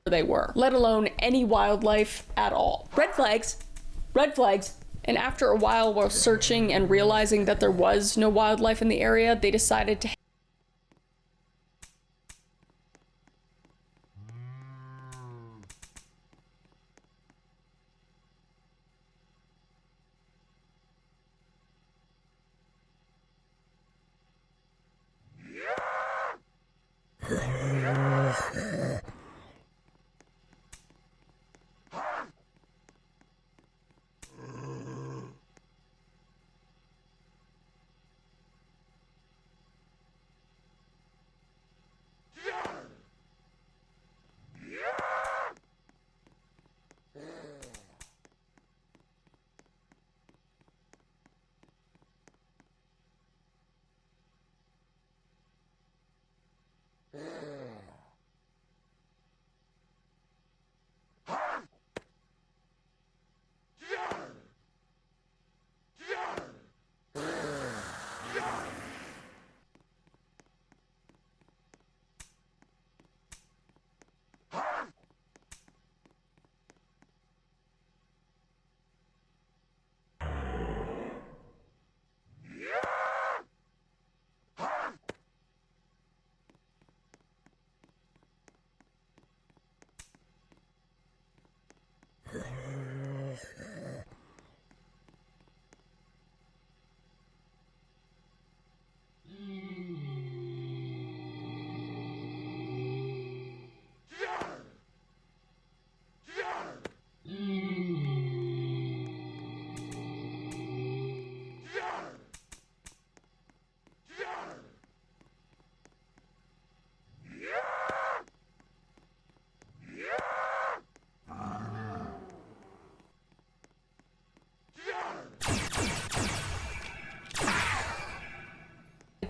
they were, let alone any wildlife at all. Red flags. Red flags. And after a while searching and realizing that there was no wildlife in the area, they decided to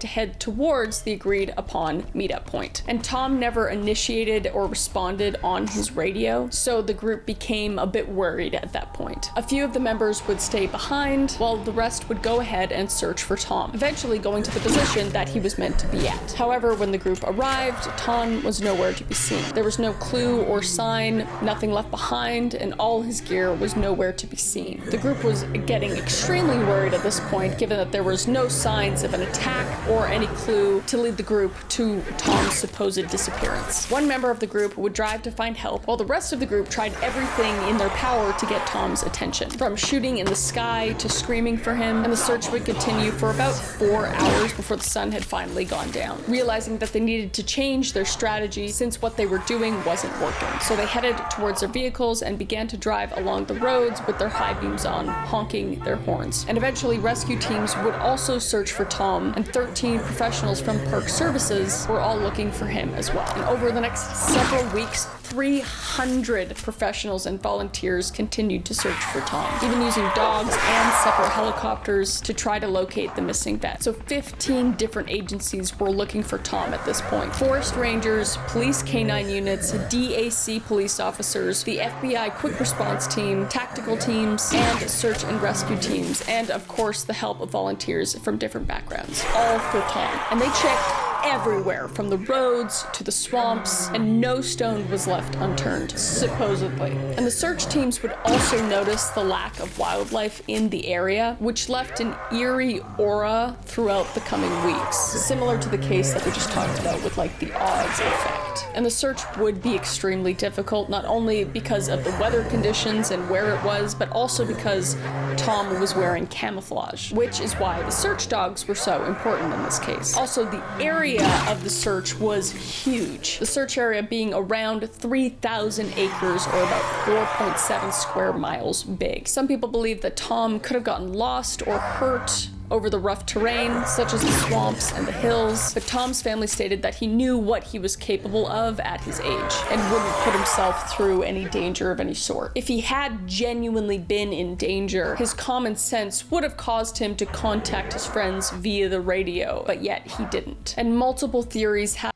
to head towards the agreed upon meetup point. And Tom never initiated or responded on his radio, so the group became a bit worried at that point. A few of the members would stay behind, while the rest would go ahead and search for Tom, eventually going to the position that he was meant to be at. However, when the group arrived, Tom was nowhere to be seen. There was no clue or sign, nothing left behind, and all his gear was nowhere to be seen. The group was getting extremely worried at this point, given that there was no signs of an attack or any clue to lead the group to Tom's supposed disappearance. One member of the group would drive to find help, while the rest of the group tried everything in their power to get Tom's attention, from shooting in the sky to screaming for him, and the search would continue for about 4 hours before the sun had finally gone down. Realizing that they needed to change their strategy since what they were doing wasn't working, so they headed towards their vehicles and began to drive along the roads with their high beams on, honking their horns. And eventually rescue teams would also search for Tom, and 13 professionals from Park Services were all looking for him as well. And over the next several weeks, 300 professionals and volunteers continued to search for Tom, even using dogs and separate helicopters to try to locate the missing vet. So 15 different agencies were looking for Tom at this point. Forest rangers, police canine units, DAC police officers, the FBI quick response team, tactical teams, and search and rescue teams, and of course the help of volunteers from different backgrounds, all for Tom. And they checked everywhere, from the roads to the swamps, and no stone was left unturned, supposedly. And the search teams would also notice the lack of wildlife in the area, which left an eerie aura throughout the coming weeks, similar to the case that we just talked about with like the odds effect. And the search would be extremely difficult, not only because of the weather conditions and where it was, but also because Tom was wearing camouflage, which is why the search dogs were so important in this case. Also, the area of the search was huge, the search area being around 3,000 acres or about 4.7 square miles big. Some people believe that Tom could have gotten lost or hurt over the rough terrain, such as the swamps and the hills, but Tom's family stated that he knew what he was capable of at his age and wouldn't put himself through any danger of any sort. If he had genuinely been in danger, his common sense would have caused him to contact his friends via the radio, but yet he didn't. And multiple theories have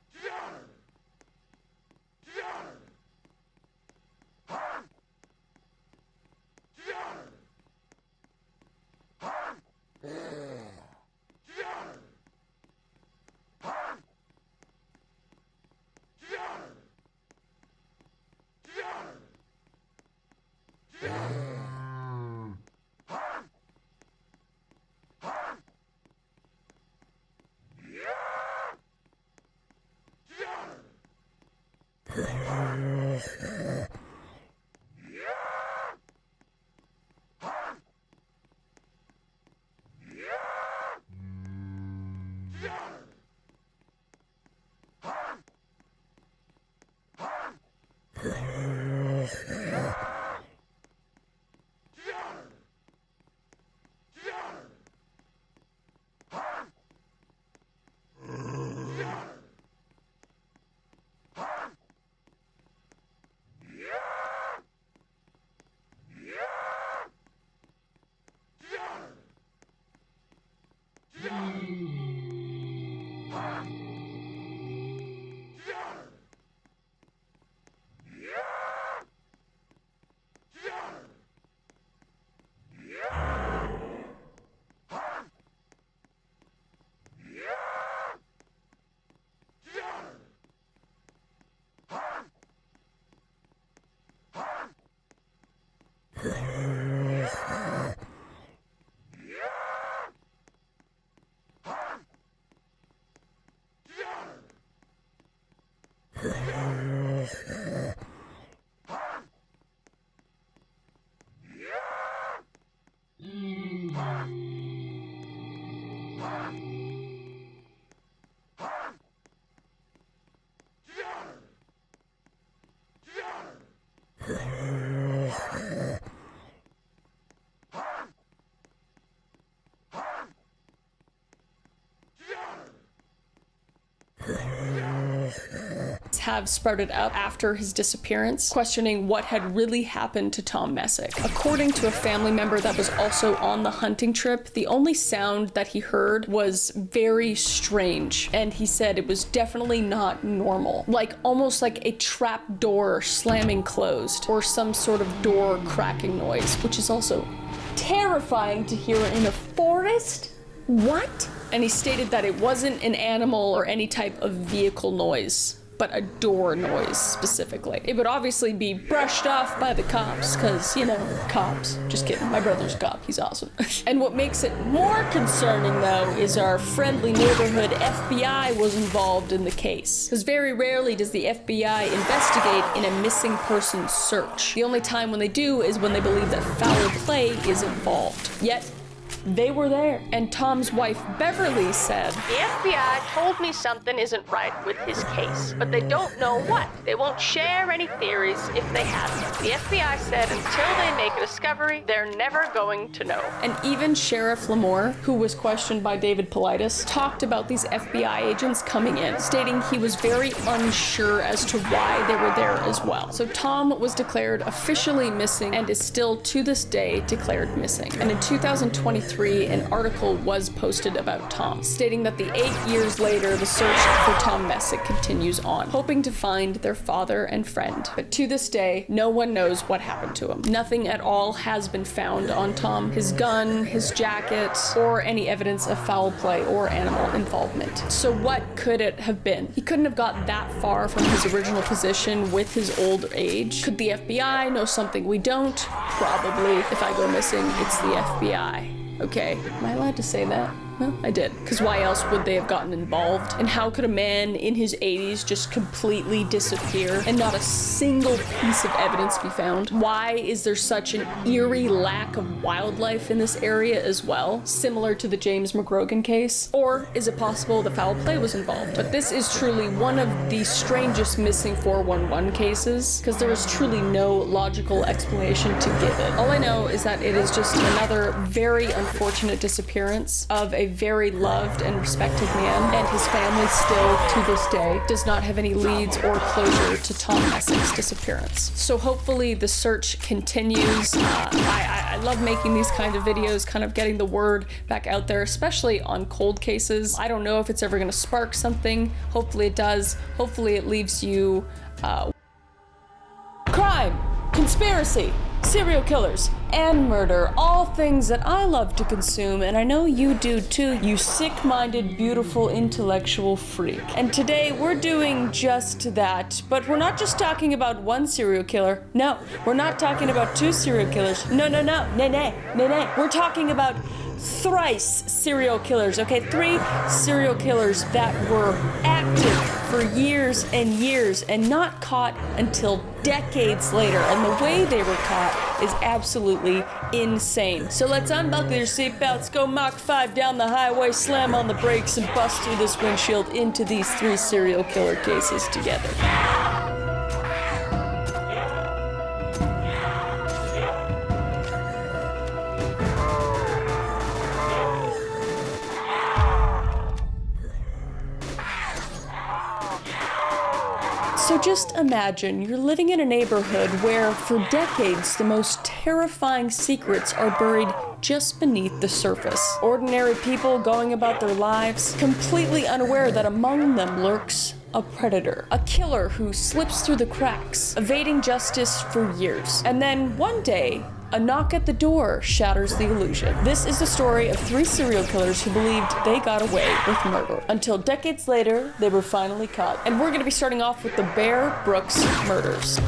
have sprouted up after his disappearance, questioning what had really happened to Tom Messick. According to a family member that was also on the hunting trip, the only sound that he heard was very strange, and he said it was definitely not normal, like almost like a trap door slamming closed or some sort of door cracking noise, which is also terrifying to hear in a forest. What? And he stated that it wasn't an animal or any type of vehicle noise, but a door noise specifically. It would obviously be brushed off by the cops, because, you know, cops. Just kidding, my brother's a cop, he's awesome. And what makes it more concerning, though, is our friendly neighborhood FBI was involved in the case. Because very rarely does the FBI investigate in a missing person search. The only time when they do is when they believe that foul play is involved. Yet, they were there. And Tom's wife, Beverly, said, "The FBI told me something isn't right with his case, but they don't know what. They won't share any theories if they haven't. The FBI said until they make a discovery, they're never going to know." And even Sheriff Lamore, who was questioned by David Paulides, talked about these FBI agents coming in, stating he was very unsure as to why they were there as well. So Tom was declared officially missing and is still to this day declared missing. And in 2023, an article was posted about Tom, stating that the 8 years later, the search for Tom Messick continues on, hoping to find their father and friend. But to this day, no one knows what happened to him. Nothing at all has been found on Tom, his gun, his jacket, or any evidence of foul play or animal involvement. So what could it have been? He couldn't have got that far from his original position with his old age. Could the FBI know something we don't? Probably. If I go missing, it's the FBI. Okay, am I allowed to say that? Well, I did. Because why else would they have gotten involved? And how could a man in his 80s just completely disappear and not a single piece of evidence be found? Why is there such an eerie lack of wildlife in this area as well, similar to the James McGrogan case? Or is it possible that foul play was involved? But this is truly one of the strangest missing 411 cases, because there is truly no logical explanation to give it. All I know is that it is just another very unfortunate disappearance of a very loved and respected man, and his family still, to this day, does not have any leads or closure to Tom Messick's disappearance. So hopefully the search continues. I love making these kind of videos, kind of getting the word back out there, especially on cold cases. I don't know if it's ever going to spark something. Hopefully it does. Hopefully it leaves you crime, conspiracy, serial killers, and murder, all things that I love to consume, and I know you do too, you sick-minded, beautiful, intellectual freak. And today we're doing just that, but we're not just talking about one serial killer. No, we're not talking about two serial killers. No. Nay. We're talking about thrice serial killers, okay? 3 serial killers that were active for years and years and not caught until decades later. And the way they were caught is absolutely insane. So let's unbuckle your seatbelts, go Mach 5 down the highway, slam on the brakes, and bust through this windshield into these 3 serial killer cases together. So just imagine you're living in a neighborhood where, for decades, the most terrifying secrets are buried just beneath the surface. Ordinary people going about their lives, completely unaware that among them lurks a predator, a killer who slips through the cracks, evading justice for years. And then one day, a knock at the door shatters the illusion. This is the story of 3 serial killers who believed they got away with murder, until decades later, they were finally caught. And we're gonna be starting off with the Bear Brooks murders.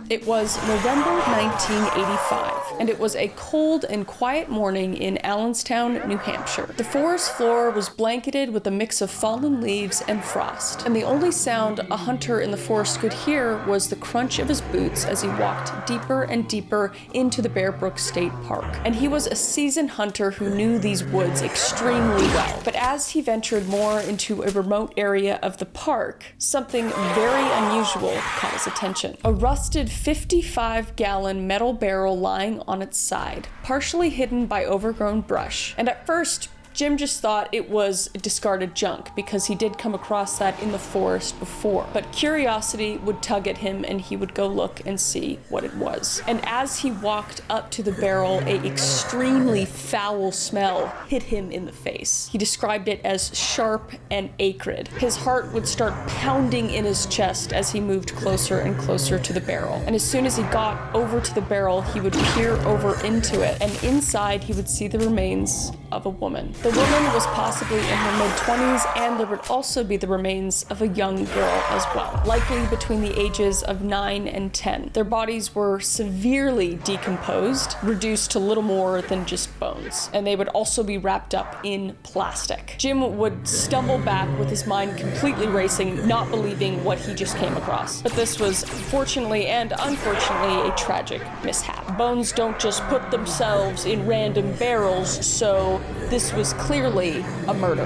It was November 1985. and it was a cold and quiet morning in Allenstown, New Hampshire. The forest floor was blanketed with a mix of fallen leaves and frost, and the only sound a hunter in the forest could hear was the crunch of his boots as he walked deeper and deeper into the Bear Brook State Park. And he was a seasoned hunter who knew these woods extremely well. But as he ventured more into a remote area of the park, something very unusual caught his attention. A rusted 55-gallon metal barrel lying on its side, partially hidden by overgrown brush. And at first, Jim just thought it was discarded junk because he did come across that in the forest before. But curiosity would tug at him and he would go look and see what it was. And as he walked up to the barrel, an extremely foul smell hit him in the face. He described it as sharp and acrid. His heart would start pounding in his chest as he moved closer and closer to the barrel. And as soon as he got over to the barrel, he would peer over into it, and inside he would see the remains of a woman. The woman was possibly in her mid-20s, and there would also be the remains of a young girl as well, likely between the ages of 9 and 10. Their bodies were severely decomposed, reduced to little more than just bones, and they would also be wrapped up in plastic. Jim would stumble back with his mind completely racing, not believing what he just came across. But this was, fortunately and unfortunately, a tragic mishap. Bones don't just put themselves in random barrels, so this was clearly a murder.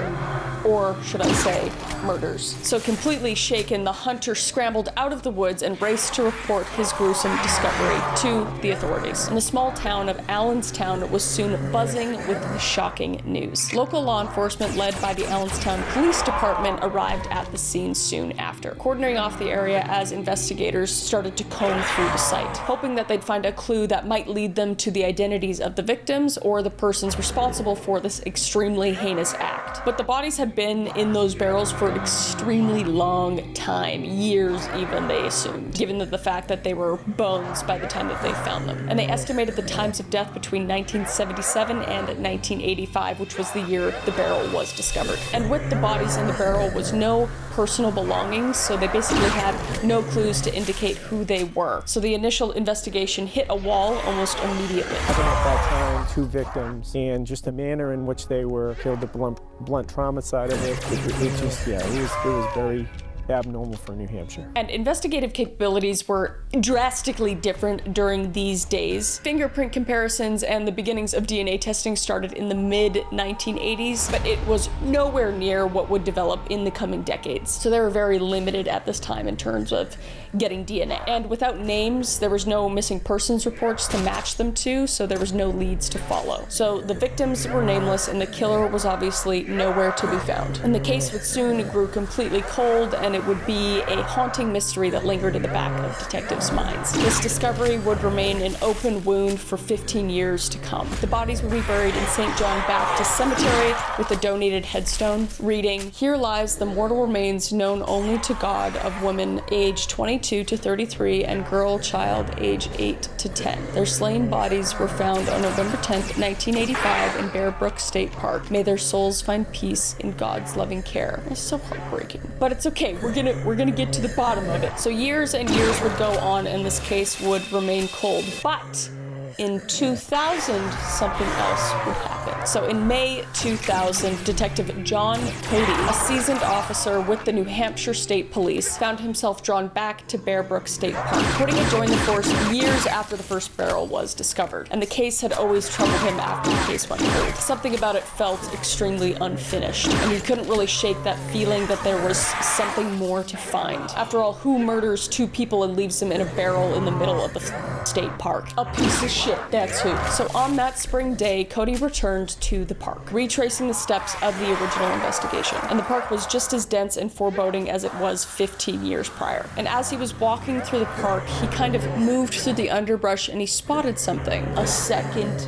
Or should I say, murders. So completely shaken, the hunter scrambled out of the woods and raced to report his gruesome discovery to the authorities. And the small town of Allenstown was soon buzzing with the shocking news. Local law enforcement, led by the Allenstown Police Department, arrived at the scene soon after, cordoning off the area as investigators started to comb through the site, hoping that they'd find a clue that might lead them to the identities of the victims or the persons responsible for this extremely heinous act. But the bodies had been in those barrels for an extremely long time, years even, they assumed, given the fact that they were bones by the time that they found them. And they estimated the times of death between 1977 and 1985, which was the year the barrel was discovered. And with the bodies in the barrel was no personal belongings, so they basically had no clues to indicate who they were. So the initial investigation hit a wall almost immediately. Having at that time 2 victims, and just the manner in which they were killed, the blunt trauma side of it was very abnormal for New Hampshire. And investigative capabilities were drastically different during these days. Fingerprint comparisons and the beginnings of DNA testing started in the mid-1980s, but it was nowhere near what would develop in the coming decades. So they were very limited at this time in terms of getting DNA. And without names, there was no missing persons reports to match them to, so there was no leads to follow. So the victims were nameless and the killer was obviously nowhere to be found. And the case would soon grew completely cold, and it would be a haunting mystery that lingered in the back of detectives' minds. This discovery would remain an open wound for 15 years to come. The bodies would be buried in St. John Baptist Cemetery with a donated headstone reading, "Here lies the mortal remains known only to God of women aged 22 to 33 and girl child age 8 to 10. Their slain bodies were found on November 10th, 1985 in Bear Brook State Park. May their souls find peace in God's loving care." It's so heartbreaking. But it's okay, we're gonna get to the bottom of it. So years and years would go on and this case would remain cold. But in 2000, something else would happen. So in May 2000, Detective John Cody, a seasoned officer with the New Hampshire State Police, found himself drawn back to Bear Brook State Park. Cody had joined the force years after the first barrel was discovered, and the case had always troubled him after the case went cold. Something about it felt extremely unfinished, and he couldn't really shake that feeling that there was something more to find. After all, who murders 2 people and leaves them in a barrel in the middle of the state park? A piece of shit, that's who. So on that spring day, Cody returned to the park, retracing the steps of the original investigation. And the park was just as dense and foreboding as it was 15 years prior. And as he was walking through the park, he kind of moved through the underbrush and he spotted something. A second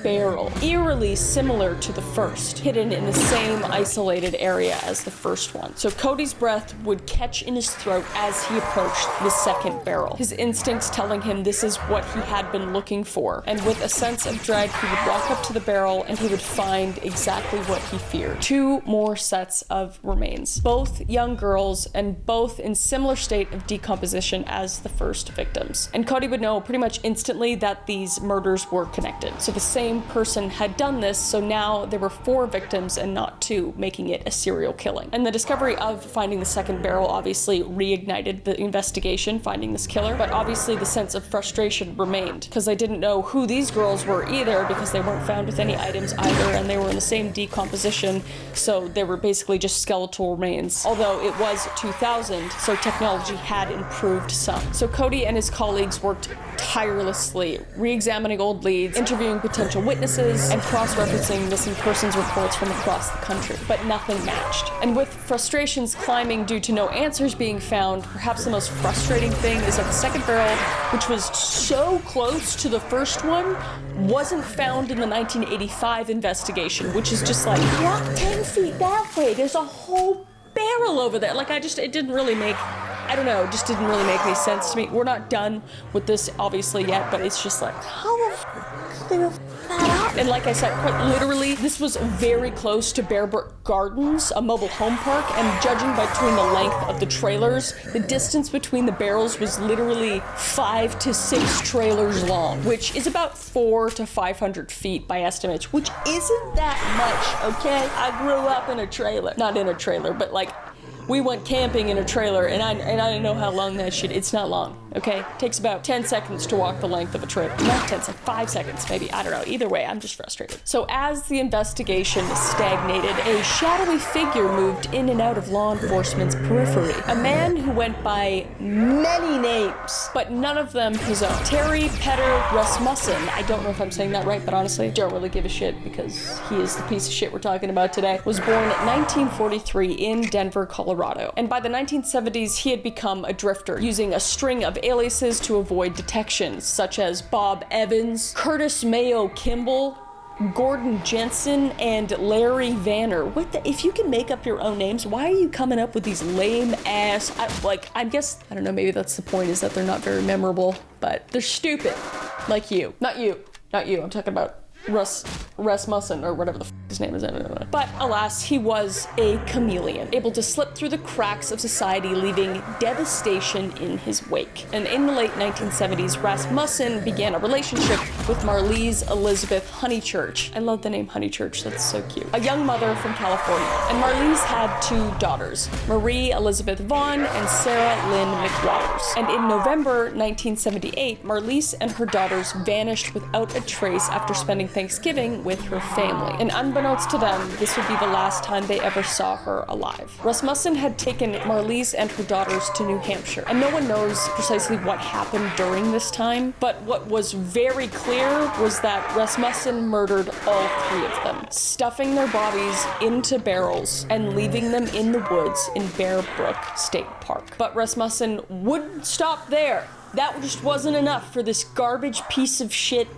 barrel, eerily similar to the first, hidden in the same isolated area as the first one. So Cody's breath would catch in his throat as he approached the second barrel, his instincts telling him this is what he had been looking for. And with a sense of dread, he would walk up to the barrel and he would find exactly what he feared. 2 more sets of remains, both young girls and both in similar state of decomposition as the first victims. And Cody would know pretty much instantly that these murders were connected. So the same person had done this, so now there were 4 victims and not 2, making it a serial killing. And the discovery of finding the second barrel obviously reignited the investigation, finding this killer, but obviously the sense of frustration remained, because they didn't know who these girls were either, because they weren't found with any items either, and they were in the same decomposition, so they were basically just skeletal remains. Although it was 2000, so technology had improved some. So Cody and his colleagues worked tirelessly, re-examining old leads, interviewing potential witnesses, and cross-referencing missing persons reports from across the country, but nothing matched. And with frustrations climbing due to no answers being found, perhaps the most frustrating thing is that the second barrel, which was so close to the first one, wasn't found in the 1985 investigation, which is just like, walk 10 feet that way, there's a whole barrel over there. Like, it didn't really make, I don't know, it just didn't really make any sense to me. We're not done with this obviously yet, but it's just like, how the f*** did they f*** that up? And like I said, quite literally, this was very close to Bear Brook Gardens, a mobile home park, and judging between the length of the trailers, the distance between the barrels was literally 5 to 6 trailers long, which is about 400 to 500 feet by estimates, which isn't that much, okay? I grew up in a trailer. Not in a trailer, but like, we went camping in a trailer, and I didn't know how long that shit. It's not long, okay? It takes about 10 seconds to walk the length of a trailer. Not 10 seconds, 5 seconds, maybe. I don't know. Either way, I'm just frustrated. So as the investigation stagnated, a shadowy figure moved in and out of law enforcement's periphery. A man who went by many names, but none of them his own. Terry Petter Rasmussen. I don't know if I'm saying that right, but honestly, don't really give a shit because he is the piece of shit we're talking about today. Was born in 1943 in Denver, Colorado. And by the 1970s, he had become a drifter, using a string of aliases to avoid detection, such as Bob Evans, Curtis Mayo Kimball, Gordon Jensen, and Larry Vanner. What the, if you can make up your own names, why are you coming up with these lame ass, I guess, I don't know, maybe that's the point, is that they're not very memorable, but they're stupid. Like you. Not you. I'm talking about Rasmussen, or whatever the f his name is. But alas, he was a chameleon, able to slip through the cracks of society, leaving devastation in his wake. And in the late 1970s, Rasmussen began a relationship with Marlise Elizabeth Honeychurch. I love the name Honeychurch, that's so cute. A young mother from California. And Marlise had 2 daughters, Marie Elizabeth Vaughn and Sarah Lynn McWatters. And in November 1978, Marlise and her daughters vanished without a trace after spending Thanksgiving with her family. And unbeknownst to them, this would be the last time they ever saw her alive. Rasmussen had taken Marlise and her daughters to New Hampshire, and no one knows precisely what happened during this time, but what was very clear was that Rasmussen murdered all 3 of them, stuffing their bodies into barrels and leaving them in the woods in Bear Brook State Park. But Rasmussen wouldn't stop there. That just wasn't enough for this garbage piece of shit.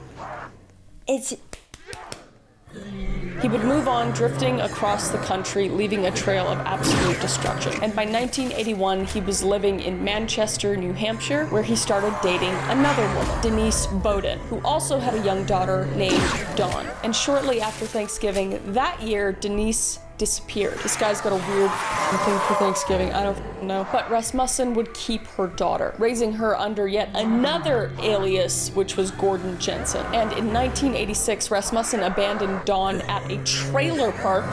He would move on, drifting across the country, leaving a trail of absolute destruction. And by 1981, he was living in Manchester, New Hampshire, where he started dating another woman, Denise Bowden, who also had a young daughter named Dawn. And shortly after Thanksgiving that year, Denise disappeared. This guy's got a weird thing for Thanksgiving, I don't know. But Rasmussen would keep her daughter, raising her under yet another alias, which was Gordon Jensen. And in 1986, Rasmussen abandoned Dawn at a trailer park.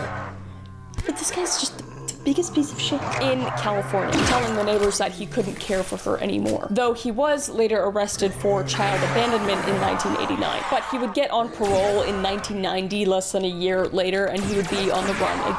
But this guy's just the biggest piece of shit in California, telling the neighbors that he couldn't care for her anymore. Though he was later arrested for child abandonment in 1989. But he would get on parole in 1990, less than a year later, and he would be on the run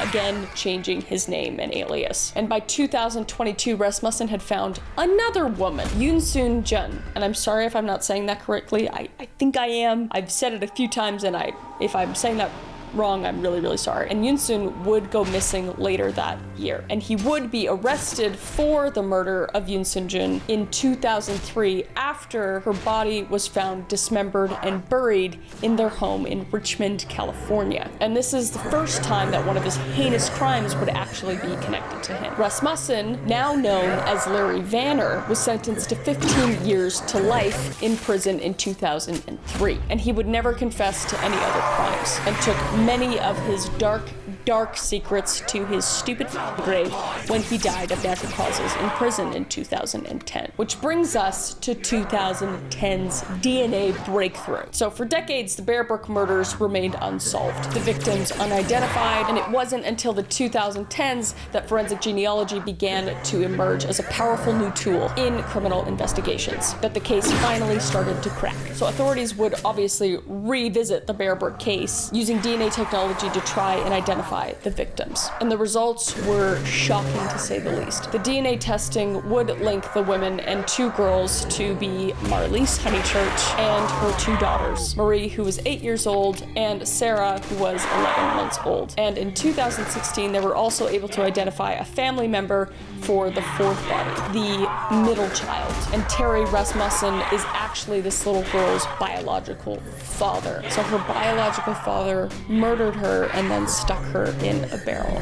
again changing his name and alias. And by 2022, Rasmussen had found another woman, Yoon Soon Jun. And I'm sorry if I'm not saying that correctly. I think I am. I've said it a few times, and if I'm saying that wrong, I'm really, really sorry. And Yoon-sun would go missing later that year. And he would be arrested for the murder of Yoon Sun-jun in 2003 after her body was found dismembered and buried in their home in Richmond, California. And this is the first time that one of his heinous crimes would actually be connected to him. Rasmussen, now known as Larry Vanner, was sentenced to 15 years to life in prison in 2003. And he would never confess to any other crimes and took many of his dark secrets to his stupid grave when he died of natural causes in prison in 2010. Which brings us to 2010's DNA breakthrough. So for decades, the Bear Brook murders remained unsolved, the victims unidentified, and it wasn't until the 2010s that forensic genealogy began to emerge as a powerful new tool in criminal investigations, that the case finally started to crack. So authorities would obviously revisit the Bear Brook case using DNA technology to try and identify the victims. And the results were shocking to say the least. The DNA testing would link the women and two girls to be Marlise Honeychurch and her two daughters, Marie, who was 8 years old, and Sarah, who was 11 months old. And in 2016, they were also able to identify a family member for the fourth body, the middle child. And Terry Rasmussen is actually this little girl's biological father. So her biological father murdered her and then stuck her in a barrel.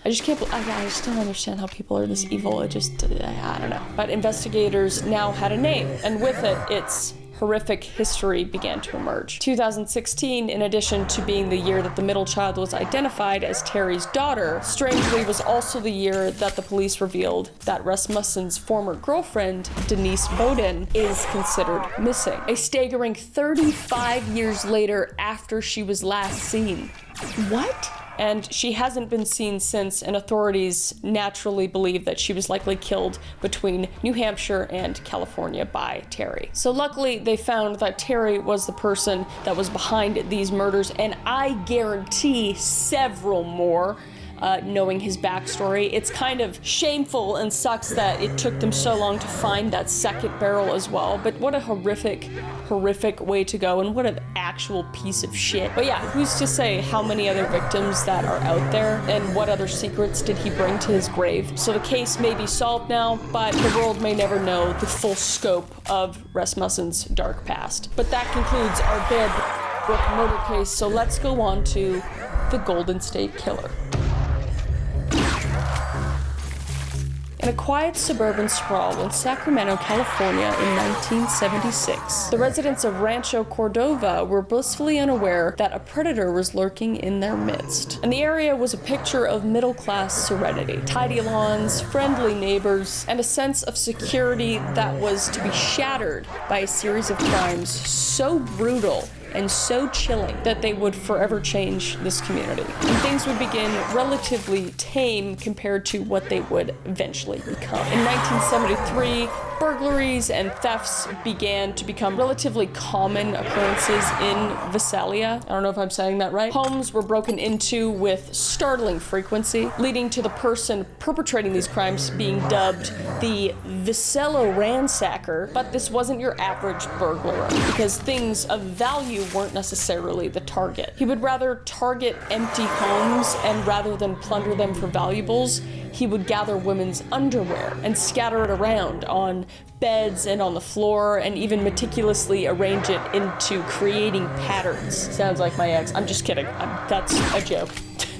I just don't understand how people are this evil. I don't know. But investigators now had a name, and with it, its horrific history began to emerge. 2016, in addition to being the year that the middle child was identified as Terry's daughter, strangely was also the year that the police revealed that Rasmussen's former girlfriend, Denise Bowden, is considered missing. A staggering 35 years later after she was last seen. What? And she hasn't been seen since, and authorities naturally believe that she was likely killed between New Hampshire and California by Terry. So luckily, they found that Terry was the person that was behind these murders, and I guarantee several more. Knowing his backstory. It's kind of shameful and sucks that it took them so long to find that second barrel as well, but what a horrific way to go, and what an actual piece of shit. But yeah, who's to say how many other victims that are out there, and what other secrets did he bring to his grave? So the case may be solved now, but the world may never know the full scope of Rasmussen's dark past. But that concludes our Bear Brook murder case, so let's go on to the Golden State Killer. In a quiet suburban sprawl in Sacramento, California in 1976, the residents of Rancho Cordova were blissfully unaware that a predator was lurking in their midst. And the area was a picture of middle-class serenity, tidy lawns, friendly neighbors, and a sense of security that was to be shattered by a series of crimes so brutal and so chilling that they would forever change this community. And things would begin relatively tame compared to what they would eventually become. In 1973, burglaries and thefts began to become relatively common occurrences in Visalia. I don't know if I'm saying that right. Homes were broken into with startling frequency, leading to the person perpetrating these crimes being dubbed the Visello Ransacker. But this wasn't your average burglar, because things of value weren't necessarily the target. He would rather target empty homes, and rather than plunder them for valuables, he would gather women's underwear and scatter it around on beds and on the floor, and even meticulously arrange it into creating patterns. Sounds like my ex. I'm just kidding. That's a joke.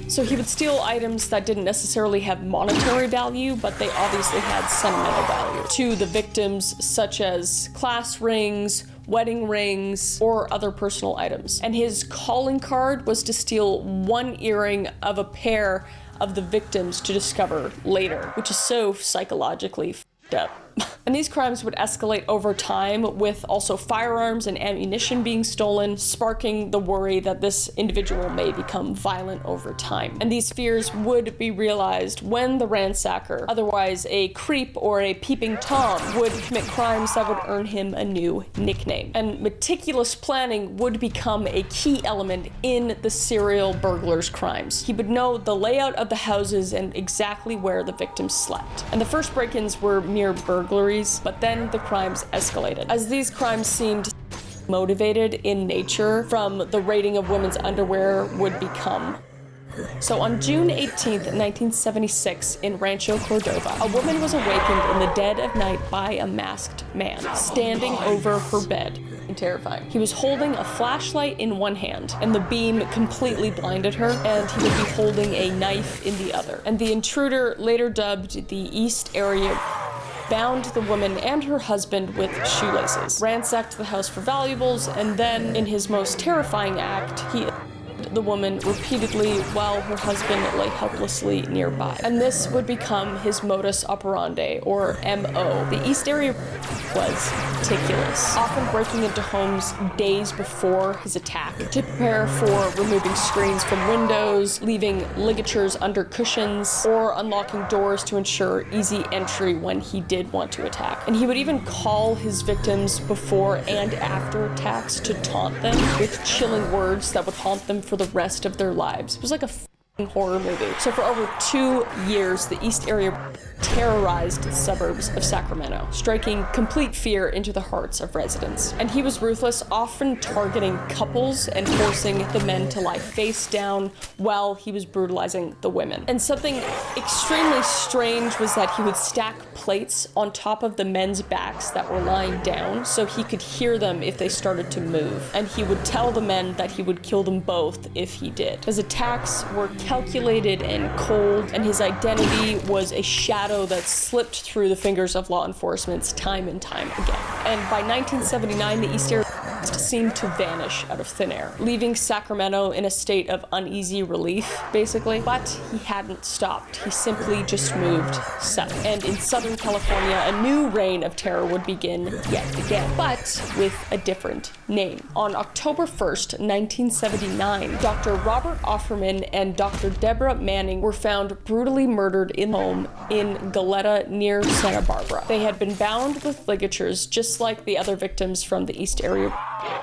So he would steal items that didn't necessarily have monetary value, but they obviously had sentimental value to the victims, such as class rings, wedding rings, or other personal items. And his calling card was to steal one earring of a pair of the victims to discover later, which is so psychologically f***ed up. And these crimes would escalate over time, with also firearms and ammunition being stolen, sparking the worry that this individual may become violent over time. And these fears would be realized when the ransacker, otherwise a creep or a peeping Tom, would commit crimes that would earn him a new nickname. And meticulous planning would become a key element in the serial burglar's crimes. He would know the layout of the houses and exactly where the victims slept. And the first break-ins were mere burglaries, burglaries, but then the crimes escalated. As these crimes seemed motivated in nature from the raiding of women's underwear would become. So on June 18th, 1976, in Rancho Cordova, a woman was awakened in the dead of night by a masked man standing over her bed. Terrifying. He was holding a flashlight in one hand, and the beam completely blinded her, and he would be holding a knife in the other. And the intruder, later dubbed the East Area, bound the woman and her husband with shoelaces, ransacked the house for valuables, and then, in his most terrifying act, he the woman repeatedly while her husband lay helplessly nearby. And this would become his modus operandi, or MO. The East Area was meticulous, often breaking into homes days before his attack to prepare for removing screens from windows, leaving ligatures under cushions, or unlocking doors to ensure easy entry when he did want to attack. And he would even call his victims before and after attacks to taunt them with chilling words that would haunt them for the rest of their lives. It was like a horror movie. So for over 2 years, the East Area terrorized the suburbs of Sacramento, striking complete fear into the hearts of residents. And he was ruthless, often targeting couples and forcing the men to lie face down while he was brutalizing the women. And something extremely strange was that he would stack plates on top of the men's backs that were lying down so he could hear them if they started to move. And he would tell the men that he would kill them both if he did. His attacks were calculated and cold, and his identity was a shadow that slipped through the fingers of law enforcement time and time again. And by 1979, the East Area seemed to vanish out of thin air, leaving Sacramento in a state of uneasy relief, basically. But he hadn't stopped. He simply just moved south. And in Southern California, a new reign of terror would begin yet again, but with a different name. On October 1st, 1979, Dr. Robert Offerman and Dr. Deborah Manning were found brutally murdered in home in Goleta near Santa Barbara. They had been bound with ligatures just like the other victims from the East Area,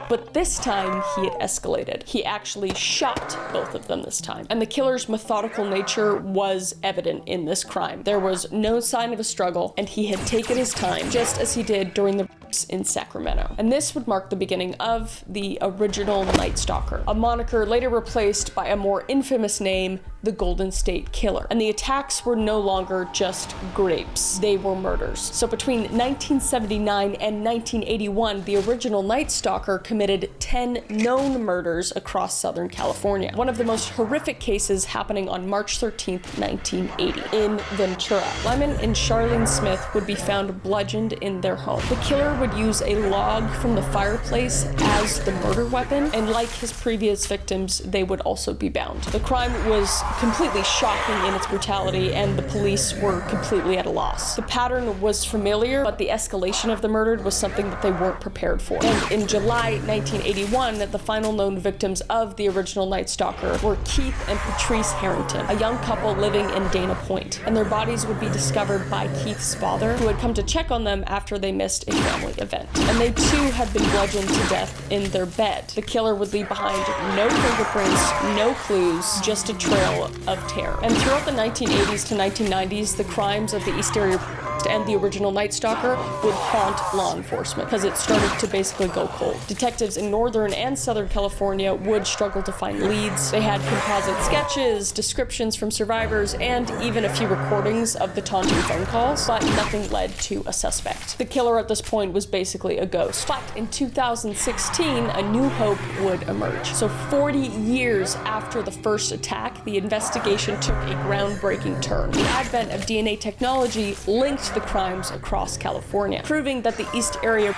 but this time he had escalated. He actually shot both of them this time. And the killer's methodical nature was evident in this crime. There was no sign of a struggle, and he had taken his time, just as he did during the in Sacramento. And this would mark the beginning of the original Night Stalker, a moniker later replaced by a more infamous name, the Golden State Killer. And the attacks were no longer just grapes, they were murders. So between 1979 and 1981, the original Night Stalker committed 10 known murders across Southern California. One of the most horrific cases happening on March 13th, 1980, in Ventura. Lyman and Charlene Smith would be found bludgeoned in their home. The killer would use a log from the fireplace as the murder weapon, and like his previous victims, they would also be bound. The crime was completely shocking in its brutality, and the police were completely at a loss. The pattern was familiar, but the escalation of the murder was something that they weren't prepared for. And in July 1981, the final known victims of the original Night Stalker were Keith and Patrice Harrington, a young couple living in Dana Point, and their bodies would be discovered by Keith's father, who had come to check on them after they missed a family event. And they too had been bludgeoned to death in their bed. The killer would leave behind no fingerprints, no clues, just a trail of terror. And throughout the 1980s to 1990s, the crimes of the East Area and the original Night Stalker would haunt law enforcement because it started to basically go cold. Detectives in Northern and Southern California would struggle to find leads. They had composite sketches, descriptions from survivors, and even a few recordings of the taunting phone calls, but nothing led to a suspect. The killer at this point was basically a ghost. But in 2016, a new hope would emerge. So 40 years after the first attack, the investigation took a groundbreaking turn. The advent of DNA technology linked the crimes across California, proving that the East Area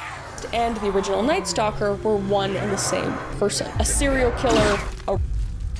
and the original Night Stalker were one and the same person. A serial killer,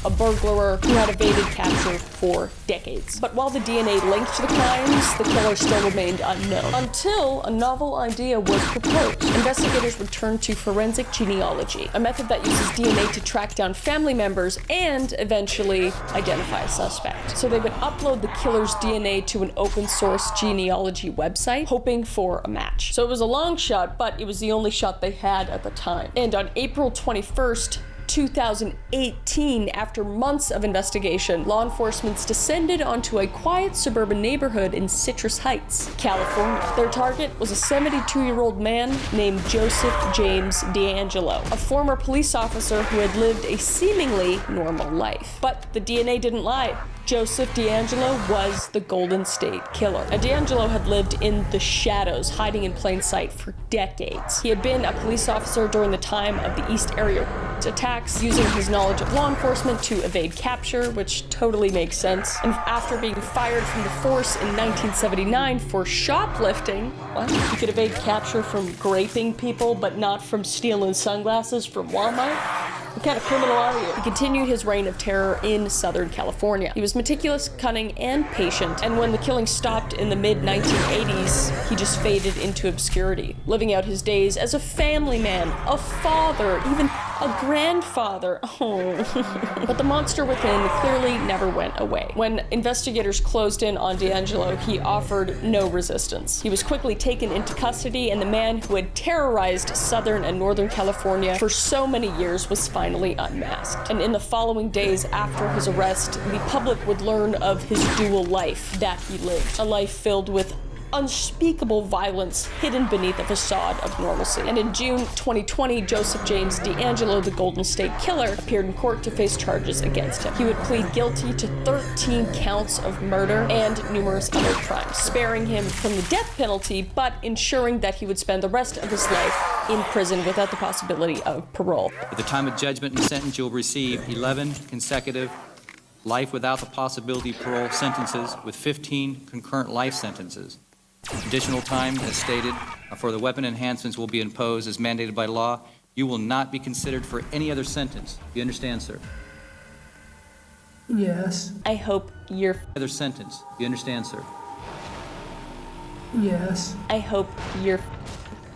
a burglar who had evaded capture for decades. But while the DNA linked the crimes, the killer still remained unknown. Until a novel idea was proposed. Investigators would turn to forensic genealogy, a method that uses DNA to track down family members and eventually identify a suspect. So they would upload the killer's DNA to an open source genealogy website, hoping for a match. So it was a long shot, but it was the only shot they had at the time. And on April 21st, 2018, after months of investigation, law enforcement descended onto a quiet suburban neighborhood in Citrus Heights, California. Their target was a 72-year-old man named Joseph James D'Angelo, a former police officer who had lived a seemingly normal life. But the DNA didn't lie. Joseph D'Angelo was the Golden State Killer. Now, D'Angelo had lived in the shadows, hiding in plain sight for decades. He had been a police officer during the time of the East Area attacks, using his knowledge of law enforcement to evade capture, which totally makes sense. And after being fired from the force in 1979 for shoplifting, what? He could evade capture from graping people, but not from stealing sunglasses from Walmart? What kind of criminal are you? He continued his reign of terror in Southern California. He was meticulous, cunning, and patient, and when the killing stopped in the mid-1980s, he just faded into obscurity, living out his days as a family man, a father, even a grandfather. Oh. But the monster within clearly never went away. When investigators closed in on D'Angelo, he offered no resistance. He was quickly taken into custody, and the man who had terrorized Southern and Northern California for so many years was finally unmasked. And in the following days after his arrest, the public would learn of his dual life that he lived. A life filled with unspeakable violence hidden beneath a facade of normalcy. And in June 2020, Joseph James D'Angelo, the Golden State Killer, appeared in court to face charges against him. He would plead guilty to 13 counts of murder and numerous other crimes, sparing him from the death penalty, but ensuring that he would spend the rest of his life in prison without the possibility of parole. At the time of judgment and sentence, you'll receive 11 consecutive life without the possibility of parole sentences with 15 concurrent life sentences. Additional time, as stated, for the weapon enhancements will be imposed as mandated by law. You will not be considered for any other sentence. You understand, sir? Yes. I hope you're... Other sentence. You understand, sir? Yes. I hope you're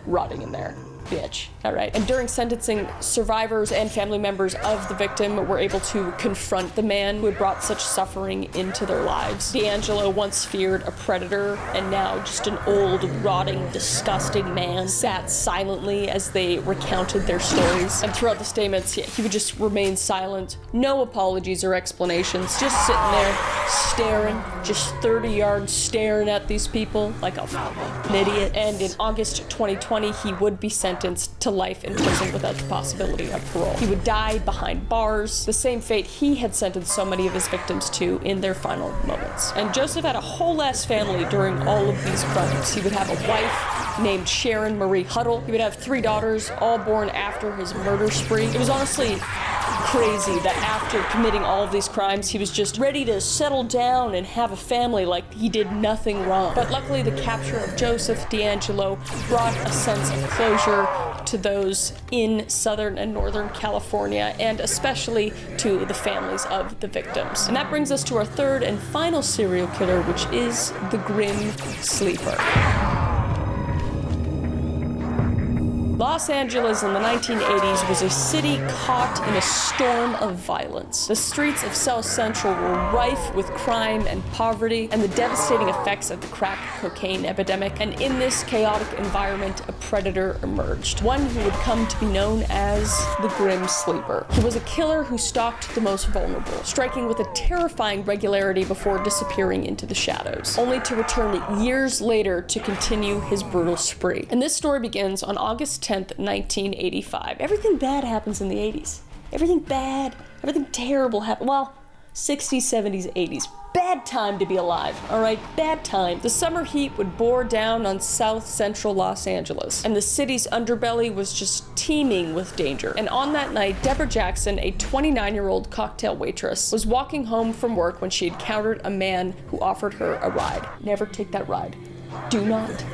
rotting in there, bitch. All right. And during sentencing, survivors and family members of the victim were able to confront the man who had brought such suffering into their lives. D'Angelo once feared a predator, and now just an old, rotting, disgusting man sat silently as they recounted their stories. And throughout the statements, he would just remain silent. No apologies or explanations. Just sitting there, staring, just 30 yards staring at these people like an idiot. And in August 2020, he would be sentenced to life in prison without the possibility of parole. He would die behind bars, the same fate he had sentenced so many of his victims to in their final moments. And Joseph had a whole ass family during all of these crimes. He would have a wife named Sharon Marie Huddle. He would have 3 daughters, all born after his murder spree. It was honestly crazy that after committing all of these crimes, he was just ready to settle down and have a family like he did nothing wrong. But luckily, the capture of Joseph D'Angelo brought a sense of closure to those in Southern and Northern California, and especially to the families of the victims. And that brings us to our third and final serial killer, which is the Grim Sleeper. Los Angeles in the 1980s was a city caught in a storm of violence. The streets of South Central were rife with crime and poverty and the devastating effects of the crack cocaine epidemic. And in this chaotic environment, a predator emerged, one who would come to be known as the Grim Sleeper. He was a killer who stalked the most vulnerable, striking with a terrifying regularity before disappearing into the shadows, only to return years later to continue his brutal spree. And this story begins on August 10th, 1985. Everything bad happens in the 80s. Everything bad, everything terrible happened. Well, 60s, 70s, 80s. Bad time to be alive, all right? Bad time. The summer heat would bore down on South Central Los Angeles, and the city's underbelly was just teeming with danger. And on that night, Deborah Jackson, a 29-year-old cocktail waitress, was walking home from work when she encountered a man who offered her a ride. Never take that ride. Do not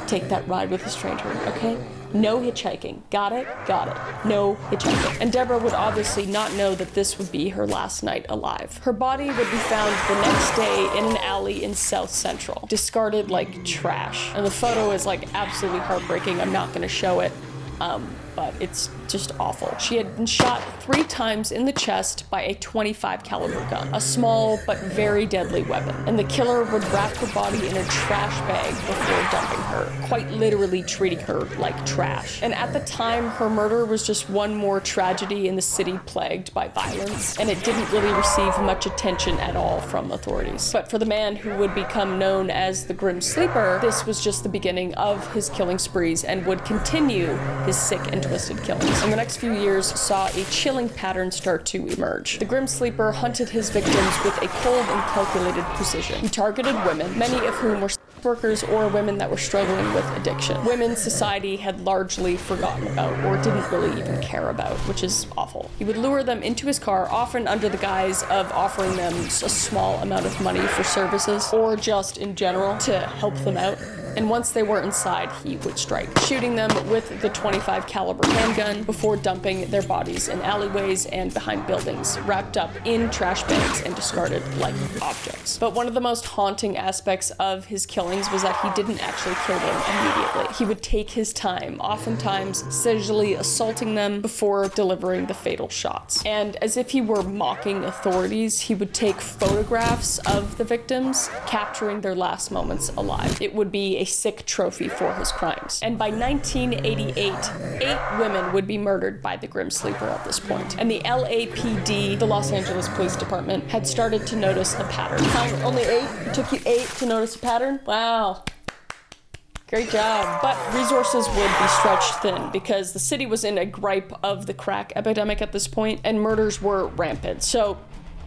take that ride with a stranger, okay? No hitchhiking. Got it? Got it. No hitchhiking. And Deborah would obviously not know that this would be her last night alive. Her body would be found the next day in an alley in South Central, discarded like trash. And the photo is like absolutely heartbreaking. I'm not gonna show it. but it's just awful. She had been shot 3 times in the chest by a .25 caliber gun, a small but very deadly weapon. And the killer would wrap her body in a trash bag before dumping her, quite literally treating her like trash. And at the time, her murder was just one more tragedy in the city plagued by violence, and it didn't really receive much attention at all from authorities. But for the man who would become known as the Grim Sleeper, this was just the beginning of his killing sprees and would continue his sick and twisted killings. And the next few years saw a chilling pattern start to emerge. The Grim Sleeper hunted his victims with a cold and calculated precision. He targeted women, many of whom were workers or women that were struggling with addiction. Women society had largely forgotten about or didn't really even care about, which is awful. He would lure them into his car, often under the guise of offering them a small amount of money for services or just in general to help them out. And once they were inside, he would strike, shooting them with the .25 caliber handgun before dumping their bodies in alleyways and behind buildings, wrapped up in trash bags and discarded like objects. But one of the most haunting aspects of his killings was that he didn't actually kill them immediately. He would take his time, oftentimes sexually assaulting them before delivering the fatal shots. And as if he were mocking authorities, he would take photographs of the victims, capturing their last moments alive. It would be a sick trophy for his crimes. And by 1988, 8 women would be murdered by the Grim Sleeper at this point. And the LAPD, the Los Angeles Police Department, had started to notice a pattern. Only 8? It took you 8 to notice a pattern? Wow. Great job. But resources would be stretched thin because the city was in a gripe of the crack epidemic at this point, and murders were rampant. So,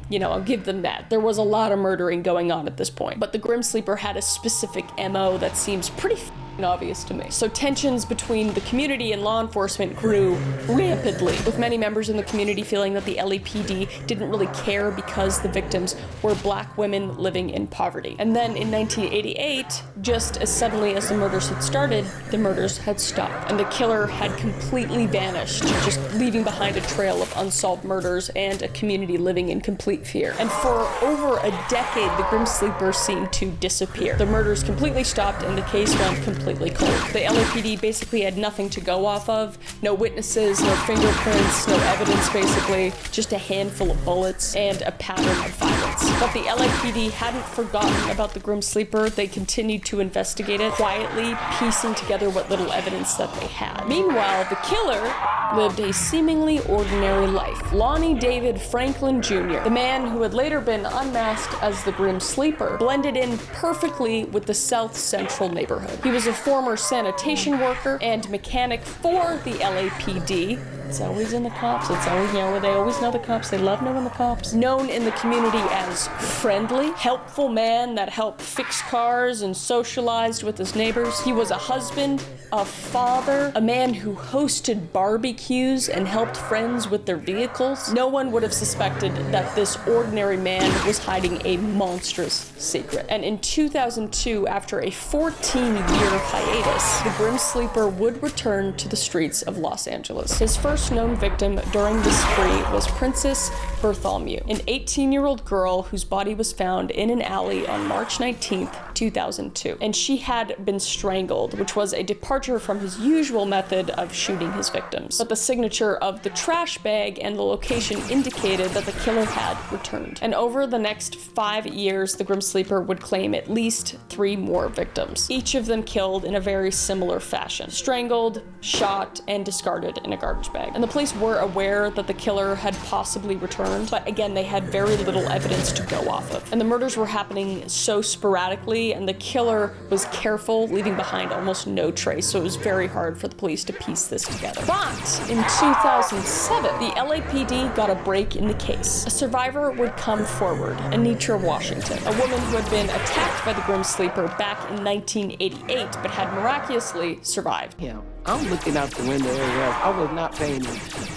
you know, I'll give them that. There was a lot of murdering going on at this point, but the Grim Sleeper had a specific MO that seems pretty obvious to me. So tensions between the community and law enforcement grew rampantly, with many members in the community feeling that the LAPD didn't really care because the victims were black women living in poverty. And then in 1988, just as suddenly as the murders had started, the murders had stopped, and the killer had completely vanished, just leaving behind a trail of unsolved murders and a community living in complete fear. And for over a decade, the Grim Sleeper seemed to disappear. The murders completely stopped, and the case went completely cold. The LAPD basically had nothing to go off of, no witnesses, no fingerprints, no evidence basically, just a handful of bullets and a pattern of violence. But the LAPD hadn't forgotten about the Grim Sleeper. They continued to investigate it, quietly piecing together what little evidence that they had. Meanwhile, the killer lived a seemingly ordinary life. Lonnie David Franklin Jr., the man who had later been unmasked as the Grim Sleeper, blended in perfectly with the South Central neighborhood. He was a former sanitation worker and mechanic for the LAPD. It's always in the cops. It's always, you know, they always know the cops. They love knowing the cops. Known in the community as friendly, helpful man that helped fix cars and socialized with his neighbors. He was a husband, a father, a man who hosted barbecues and helped friends with their vehicles. No one would have suspected that this ordinary man was hiding a monstrous secret. And in 2002, after a 14-year hiatus, the Grim Sleeper would return to the streets of Los Angeles. His first known victim during this spree was Princess Bartholomew, an 18-year-old girl whose body was found in an alley on March 19th, 2002. And she had been strangled, which was a departure from his usual method of shooting his victims. But the signature of the trash bag and the location indicated that the killer had returned. And over the next 5 years, the Grim Sleeper would claim at least 3 more victims, each of them killed in a very similar fashion: strangled, shot, and discarded in a garbage bag. And the police were aware that the killer had possibly returned, but again, they had very little evidence to go off of. And the murders were happening so sporadically, and the killer was careful, leaving behind almost no trace, so it was very hard for the police to piece this together. But in 2007, the LAPD got a break in the case. A survivor would come forward, Anitra Washington, a woman who had been attacked by the Grim Sleeper back in 1988, but had miraculously survived. Yeah, I'm looking out the window area. I was not paying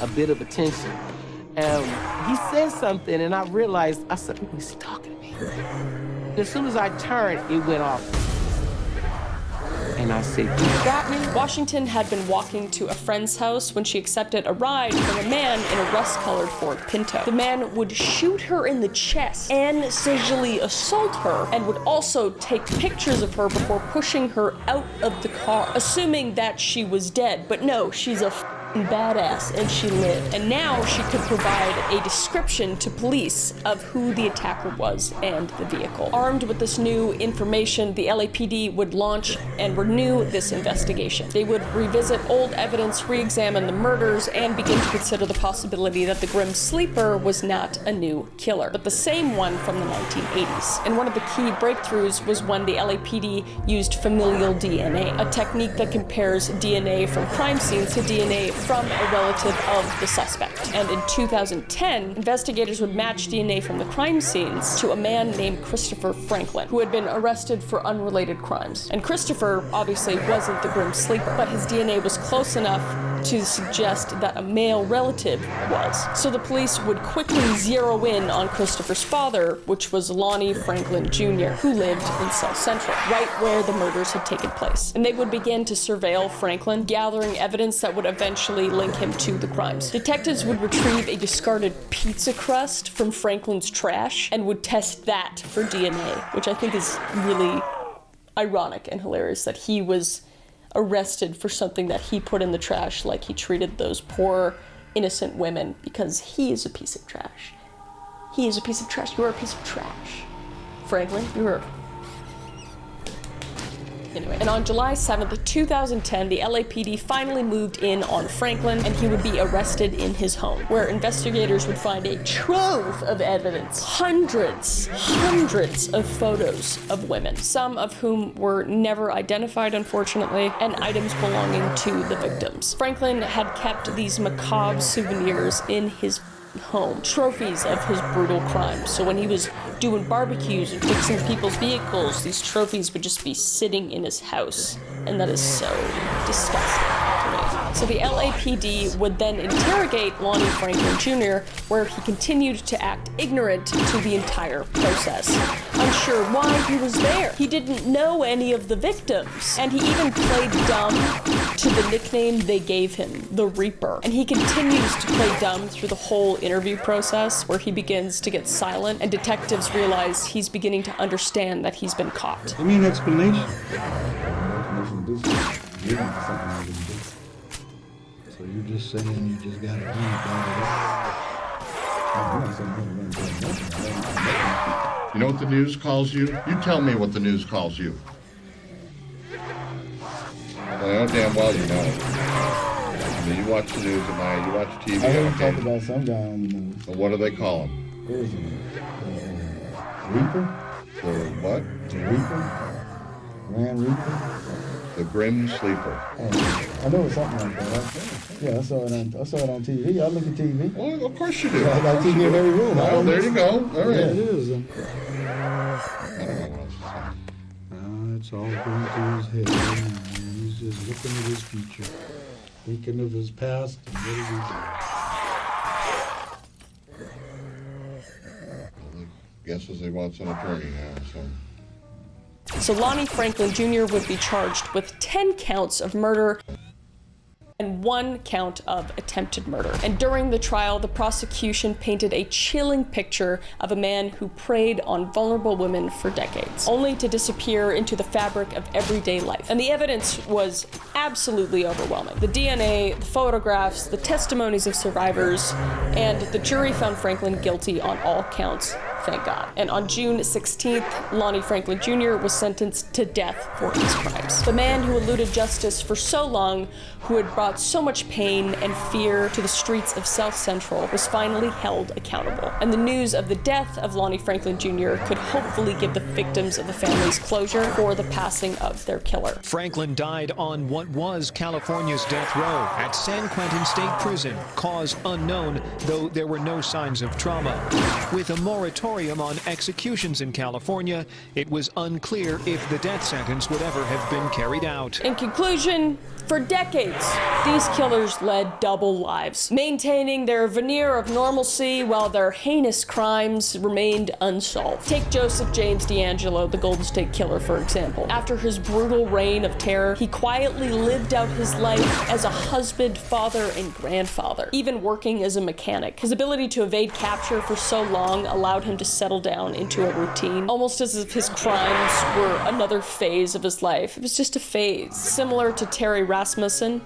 a bit of attention. He said something, and I realized, I said, is he talking to me? As soon as I turned, it went off. And I said, "You got me?" Washington had been walking to a friend's house when she accepted a ride from a man in a rust-colored Ford Pinto. The man would shoot her in the chest and sexually assault her, and would also take pictures of her before pushing her out of the car, assuming that she was dead. But no, she's a badass and she lived. And now she could provide a description to police of who the attacker was and the vehicle. Armed with this new information, the LAPD would launch and renew this investigation. They would revisit old evidence, re-examine the murders, and begin to consider the possibility that the Grim Sleeper was not a new killer, but the same one from the 1980s. And one of the key breakthroughs was when the LAPD used familial DNA, a technique that compares DNA from crime scenes to DNA from a relative of the suspect. And in 2010, investigators would match DNA from the crime scenes to a man named Christopher Franklin, who had been arrested for unrelated crimes. And Christopher obviously wasn't the Grim Sleeper, but his DNA was close enough to suggest that a male relative was. So the police would quickly zero in on Christopher's father, which was Lonnie Franklin Jr., who lived in South Central, right where the murders had taken place. And they would begin to surveil Franklin, gathering evidence that would eventually link him to the crimes. Detectives would retrieve a discarded pizza crust from Franklin's trash and would test that for DNA, which I think is really ironic and hilarious that he was arrested for something that he put in the trash, like he treated those poor innocent women, because he is a piece of trash. He is a piece of trash. You are a piece of trash. Franklin, you are... Anyway, and on July 7th, 2010, the LAPD finally moved in on Franklin, and he would be arrested in his home, where investigators would find a trove of evidence, hundreds of photos of women, some of whom were never identified, unfortunately, and items belonging to the victims. Franklin had kept these macabre souvenirs in his home, trophies of his brutal crimes. So when he was doing barbecues and fixing people's vehicles, these trophies would just be sitting in his house, and that is so disgusting to me. So the LAPD would then interrogate Lonnie Franklin Jr., where he continued to act ignorant to the entire process, unsure why he was there. He didn't know any of the victims, and he even played dumb to the nickname they gave him, the Reaper. And he continues to play dumb through the whole interview process, where he begins to get silent, and detectives realize he's beginning to understand that he's been caught. Give me an explanation. So you're just saying you just got to You know what the news calls you? You tell me what the news calls you. Well, I know damn well you know. I mean, you watch the news at night, you watch TV. I heard talk about some guy on the news. Well, what do they call him? Where is he? Reaper? The what? The Reaper? Grand Reaper? The Grim Sleeper. I know it's something like that. Yeah, I saw it on TV. I look at TV. Well, of course you do. I got TV in every room. Well, there you go. All right. Yeah, it is. I don't know what else to say. It's all going through his head. He's just looking at his future, thinking of his past, and what did he do? Well, the guesses they want an attorney now, so... So Lonnie Franklin Jr. would be charged with 10 counts of murder and 1 count of attempted murder. And during the trial, the prosecution painted a chilling picture of a man who preyed on vulnerable women for decades, only to disappear into the fabric of everyday life. And the evidence was absolutely overwhelming. The DNA, the photographs, the testimonies of survivors, and the jury found Franklin guilty on all counts. Thank God. And on June 16th, Lonnie Franklin Jr. was sentenced to death for his crimes. The man who eluded justice for so long, who had brought so much pain and fear to the streets of South Central, was finally held accountable. And the news of the death of Lonnie Franklin Jr. could hopefully give the victims of the families closure for the passing of their killer. Franklin died on what was California's death row at San Quentin State Prison, cause unknown, though there were no signs of trauma. With a moratorium moratorium on executions in California, it was unclear if the death sentence would ever have been carried out. In conclusion, for decades, these killers led double lives, maintaining their veneer of normalcy while their heinous crimes remained unsolved. Take Joseph James D'Angelo, the Golden State Killer, for example. After his brutal reign of terror, he quietly lived out his life as a husband, father, and grandfather, even working as a mechanic. His ability to evade capture for so long allowed him to settle down into a routine, almost as if his crimes were another phase of his life. It was just a phase. Similar to Terry Rasmussen,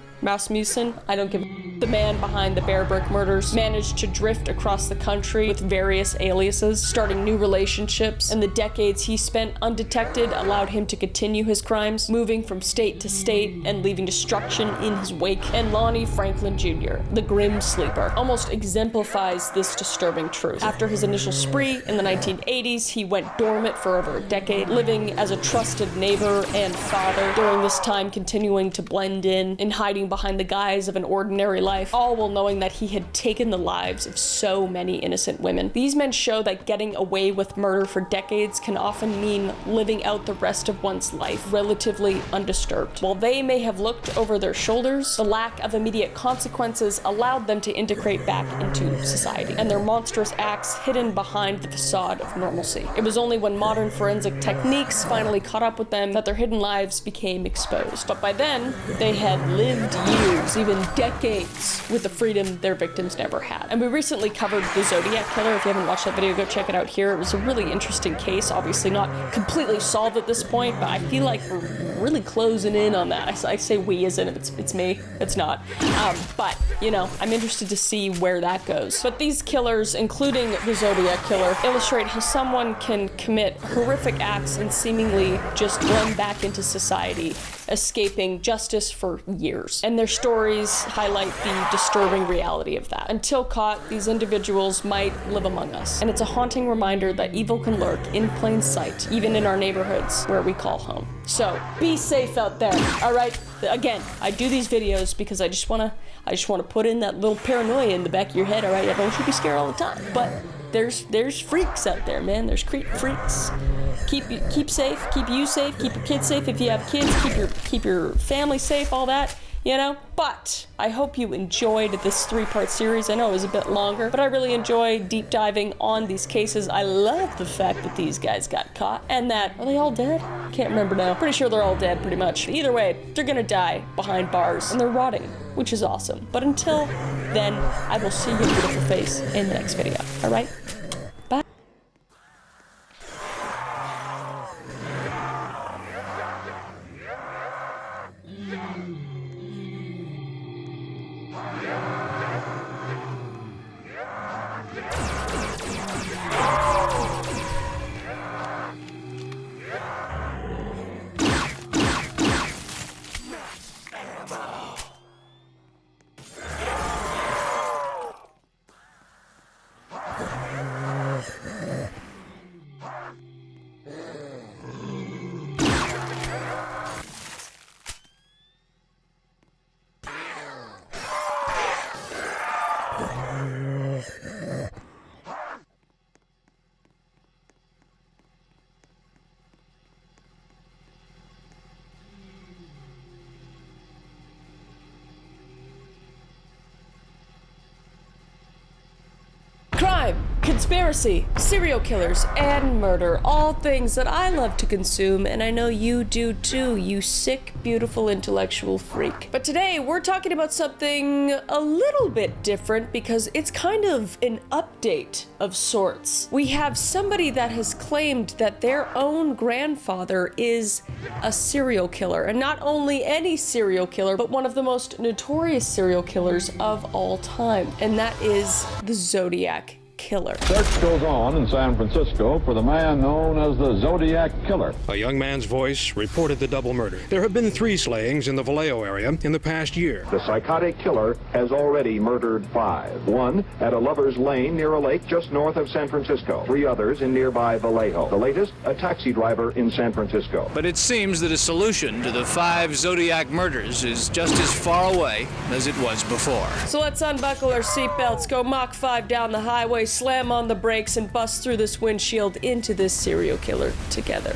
I don't give a... The man behind the Bear Brick murders managed to drift across the country with various aliases, starting new relationships, and the decades he spent undetected allowed him to continue his crimes, moving from state to state and leaving destruction in his wake. And Lonnie Franklin Jr., the Grim Sleeper, almost exemplifies this disturbing truth. After his initial spree in the 1980s, he went dormant for over a decade, living as a trusted neighbor and father, during this time continuing to blend in and hiding behind the guise of an ordinary life, all while knowing that he had taken the lives of so many innocent women. These men show that getting away with murder for decades can often mean living out the rest of one's life relatively undisturbed. While they may have looked over their shoulders, the lack of immediate consequences allowed them to integrate back into society, and their monstrous acts hidden behind the facade of normalcy. It was only when modern forensic techniques finally caught up with them that their hidden lives became exposed. But by then, they had lived years, even decades, with the freedom their victims never had. And we recently covered the Zodiac Killer. If you haven't watched that video, go check it out here. It was a really interesting case, obviously not completely solved at this point, but I feel like we're really closing in on that. I say we as in it's me. It's not. But, you know, I'm interested to see where that goes. But these killers, including the Zodiac Killer, illustrate how someone can commit horrific acts and seemingly just blend back into society, escaping justice for years. And their stories highlight the disturbing reality of that. Until caught, these individuals might live among us. And it's a haunting reminder that evil can lurk in plain sight, even in our neighborhoods where we call home. So be safe out there, all right? Again, I do these videos because I just wanna put in that little paranoia in the back of your head, all right? Everyone should be scared all the time. But there's freaks out there, man. There's freaks. Keep safe, keep you safe, keep your kids safe. If you have kids, keep your family safe, all that, you know? But I hope you enjoyed this 3-part series. I know it was a bit longer, but I really enjoy deep diving on these cases. I love the fact that these guys got caught and that, are they all dead? Can't remember now. Pretty sure they're all dead, pretty much. Either way, they're gonna die behind bars and they're rotting, which is awesome. But until then, I will see your beautiful face in the next video, all right? Bye. Crime, conspiracy, serial killers, and murder. All things that I love to consume, and I know you do too, you sick, beautiful, intellectual freak. But today, we're talking about something a little bit different because it's kind of an update of sorts. We have somebody that has claimed that their own grandfather is a serial killer, and not only any serial killer, but one of the most notorious serial killers of all time, and that is the Zodiac Killer. Search goes on in San Francisco for the man known as the Zodiac Killer. A young man's voice reported the double murder. There have been 3 slayings in the Vallejo area in the past year. The psychotic killer has already murdered 5. 1 at a lover's lane near a lake just north of San Francisco. 3 others in nearby Vallejo. The latest, a taxi driver in San Francisco. But it seems that a solution to the 5 Zodiac murders is just as far away as it was before. So let's unbuckle our seatbelts, go Mach 5 down the highway, slam on the brakes and bust through this windshield into this serial killer together.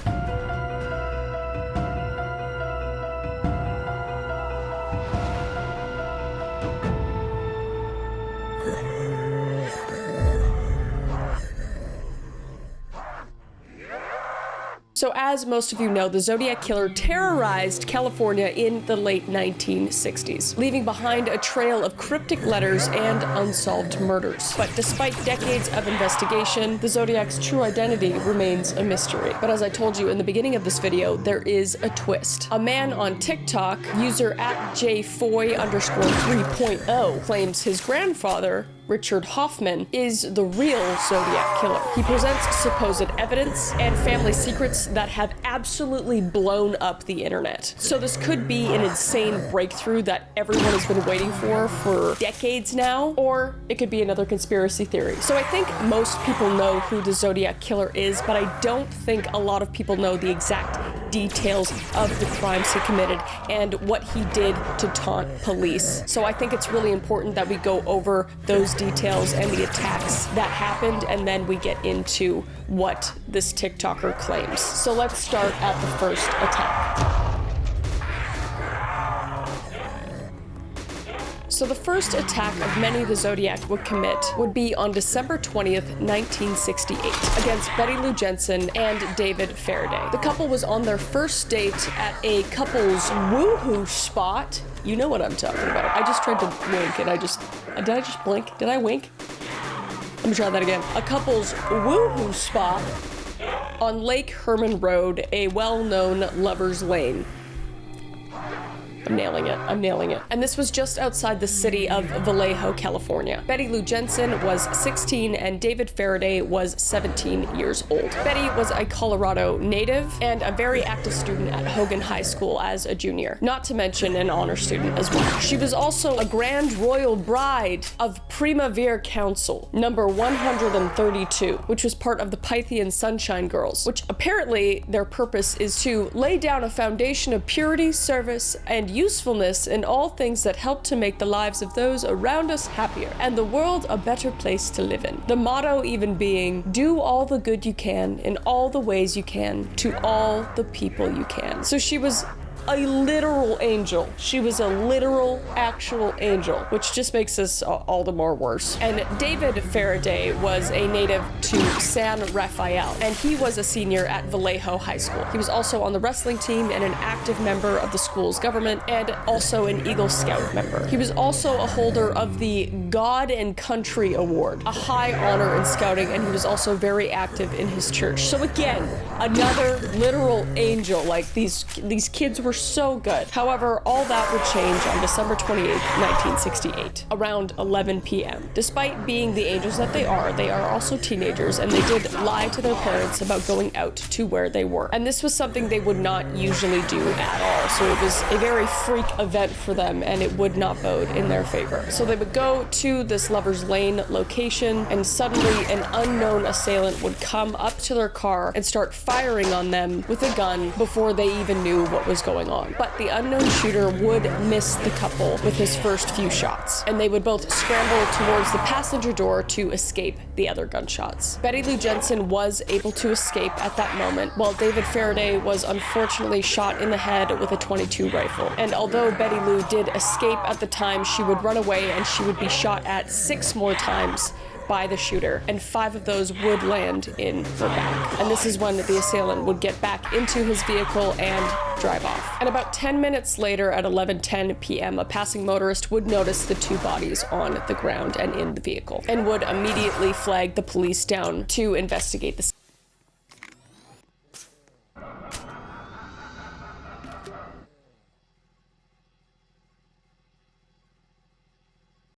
So as most of you know, the Zodiac Killer terrorized California in the late 1960s, leaving behind a trail of cryptic letters and unsolved murders. But despite decades of investigation, the Zodiac's true identity remains a mystery. But as I told you in the beginning of this video, there is a twist. A man on TikTok, user @jfoy_3.0, claims his grandfather, Richard Hoffman, is the real Zodiac Killer. He presents supposed evidence and family secrets that have absolutely blown up the internet. So this could be an insane breakthrough that everyone has been waiting for decades now, or it could be another conspiracy theory. So I think most people know who the Zodiac Killer is, but I don't think a lot of people know the exact details of the crimes he committed and what he did to taunt police. So I think it's really important that we go over those details and the attacks that happened, and then we get into what this TikToker claims. So let's start at the first attack. So the first attack of many the Zodiac would commit would be on December 20th, 1968, against Betty Lou Jensen and David Faraday. The couple was on their first date at a couple's woohoo spot. You know what I'm talking about. I just tried to wink and did I just blink? Did I wink? Let me try that again. A couple's woohoo spot on Lake Herman Road, a well-known lover's lane. I'm nailing it. I'm nailing it. And this was just outside the city of Vallejo, California. Betty Lou Jensen was 16 and David Faraday was 17 years old. Betty was a Colorado native and a very active student at Hogan High School as a junior, not to mention an honor student as well. She was also a Grand Royal Bride of Primavera Council, number 132, which was part of the Pythian Sunshine Girls, which apparently their purpose is to lay down a foundation of purity, service, and usefulness in all things that help to make the lives of those around us happier and the world a better place to live in. The motto even being, do all the good you can in all the ways you can to all the people you can. So she was a literal angel. She was a literal, actual angel, which just makes this all the more worse. And David Faraday was a native to San Rafael, and he was a senior at Vallejo High School. He was also on the wrestling team and an active member of the school's government, and also an Eagle Scout member. He was also a holder of the God and Country Award, a high honor in scouting, and he was also very active in his church. So again, another literal angel. Like these kids were so good. However, all that would change on December 28th, 1968, around 11 p.m. Despite being the angels that they are also teenagers, and they did lie to their parents about going out to where they were. And this was something they would not usually do at all. So it was a very freak event for them, and it would not bode in their favor. So they would go to this Lover's Lane location, and suddenly an unknown assailant would come up to their car and start firing on them with a gun before they even knew what was going on. But the unknown shooter would miss the couple with his first few shots, and they would both scramble towards the passenger door to escape the other gunshots. Betty Lou Jensen was able to escape at that moment, while David Faraday was unfortunately shot in the head with a .22 rifle. And although Betty Lou did escape at the time, she would run away and she would be shot at 6 more times by the shooter, and 5 of those would land in her back. And this is when the assailant would get back into his vehicle and drive off. And about 10 minutes later, at 11:10 p.m., a passing motorist would notice the 2 bodies on the ground and in the vehicle, and would immediately flag the police down to investigate the